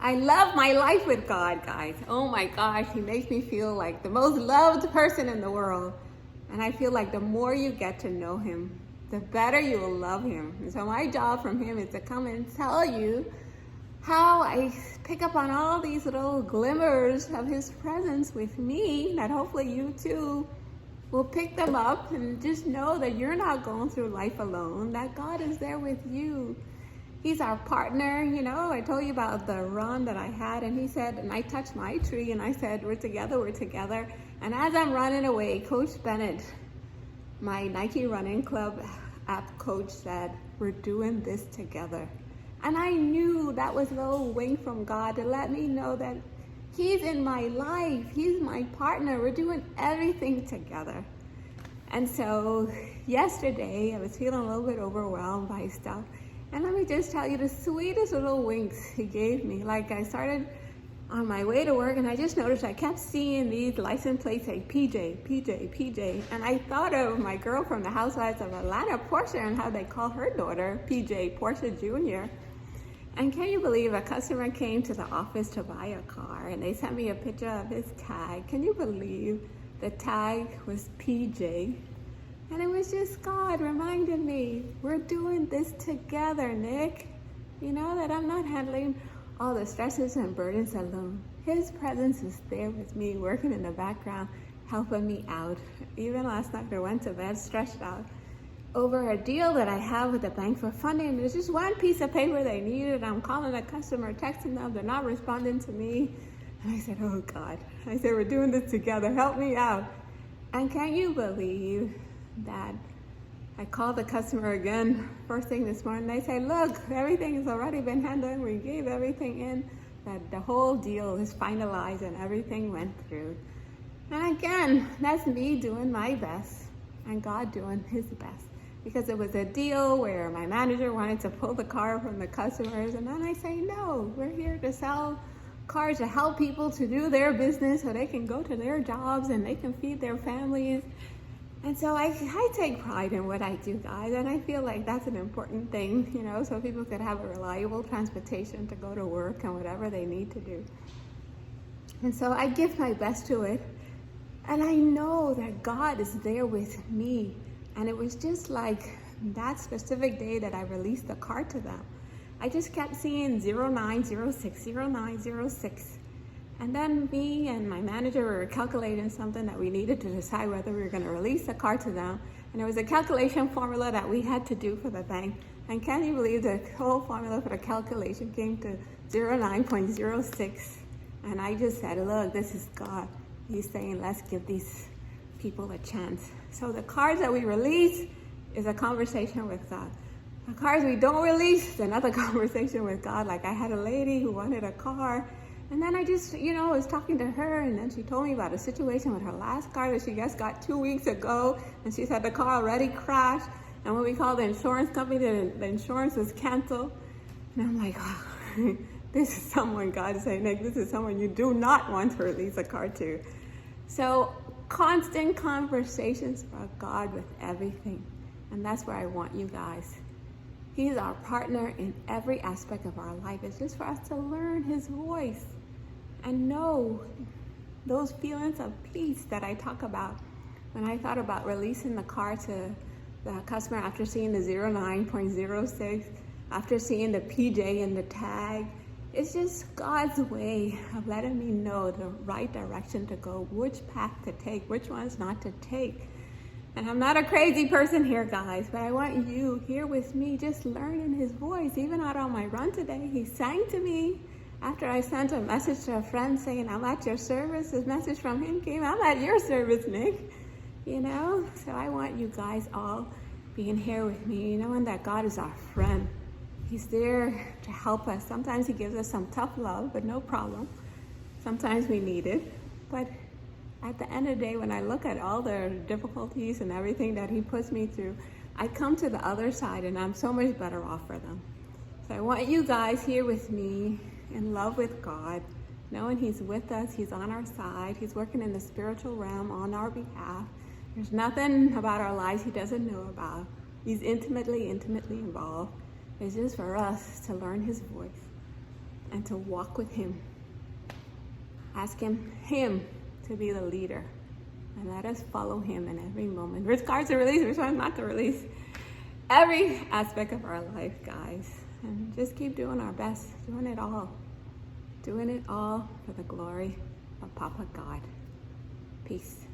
I love my life with God, guys. Oh my gosh, He makes me feel like the most loved person in the world. And I feel like the more you get to know Him, the better you will love Him. And so my job from Him is to come and tell you how I pick up on all these little glimmers of His presence with me, that hopefully you too will pick them up and just know that you're not going through life alone, that God is there with you. He's our partner. I told you about the run that I had, and he said, and I touched my tree and I said, we're together, we're together. And as I'm running away, Coach Bennett, my Nike Running Club app coach, said, we're doing this together. And I knew that was a little wink from God to let me know that He's in my life. He's my partner. We're doing everything together. And so yesterday I was feeling a little bit overwhelmed by stuff. And let me just tell you the sweetest little winks He gave me. Like, I started on my way to work and I just noticed I kept seeing these license plates say PJ, PJ, PJ. And I thought of my girl from the Housewives of Atlanta, Portia, and how they call her daughter PJ, Portia Jr. And can you believe a customer came to the office to buy a car and they sent me a picture of his tag. Can you believe the tag was PJ? And it was just God reminding me, we're doing this together, Nick. That I'm not handling all the stresses and burdens alone. His presence is there with me, working in the background, helping me out. Even last night I went to bed stressed out over a deal that I have with the bank for funding. There's just one piece of paper they needed. I'm calling a customer, texting them, they're not responding to me. And I said, oh God. I said, we're doing this together, help me out. And can you believe that I called the customer again first thing this morning? They say, look, everything has already been handled. We gave everything in, that the whole deal is finalized and everything went through. And again, that's me doing my best and God doing His best. Because it was a deal where my manager wanted to pull the car from the customers, and then I say, no, we're here to sell cars to help people to do their business so they can go to their jobs and they can feed their families. And so I take pride in what I do, guys, and I feel like that's an important thing, so people could have a reliable transportation to go to work and whatever they need to do. And so I give my best to it, and I know that God is there with me. And it was just like that specific day that I released the car to them. I just kept seeing 0906, 0906. And then me and my manager were calculating something that we needed to decide whether we were going to release the car to them. And there was a calculation formula that we had to do for the bank. And can you believe the whole formula for the calculation came to 09.06. And I just said, look, this is God. He's saying, let's give these people a chance. So the cars that we release is a conversation with God. The cars we don't release is another conversation with God. Like, I had a lady who wanted a car, and then I just, was talking to her, and then she told me about a situation with her last car that she just got 2 weeks ago, and she said the car already crashed, and when we called the insurance company, the insurance was canceled. And I'm like, oh, this is someone, God is saying, Nick, this is someone you do not want to release a car to. So constant conversations about God with everything. And that's where I want you guys. He's our partner in every aspect of our life. It's just for us to learn His voice and know those feelings of peace that I talk about. When I thought about releasing the car to the customer after seeing the 09.06, after seeing the PJ in the tag, it's just God's way of letting me know the right direction to go, which path to take, which ones not to take. And I'm not a crazy person here, guys, but I want you here with me just learning His voice. Even out on my run today, He sang to me after I sent a message to a friend saying, I'm at your service. This message from Him came, I'm at your service, Nick. So I want you guys all being here with me, knowing that God is our friend. He's there to help us. Sometimes He gives us some tough love, but no problem. Sometimes we need it. But at the end of the day, when I look at all the difficulties and everything that He puts me through, I come to the other side and I'm so much better off for them. So I want you guys here with me in love with God, knowing He's with us, He's on our side, He's working in the spiritual realm on our behalf. There's nothing about our lives He doesn't know about. He's intimately involved. It's just for us to learn His voice and to walk with him. Ask him to be the leader. And let us follow him in every moment. Which cards to release, which ones not to release. Every aspect of our life, guys. And just keep doing our best, doing it all. Doing it all for the glory of Papa God. Peace.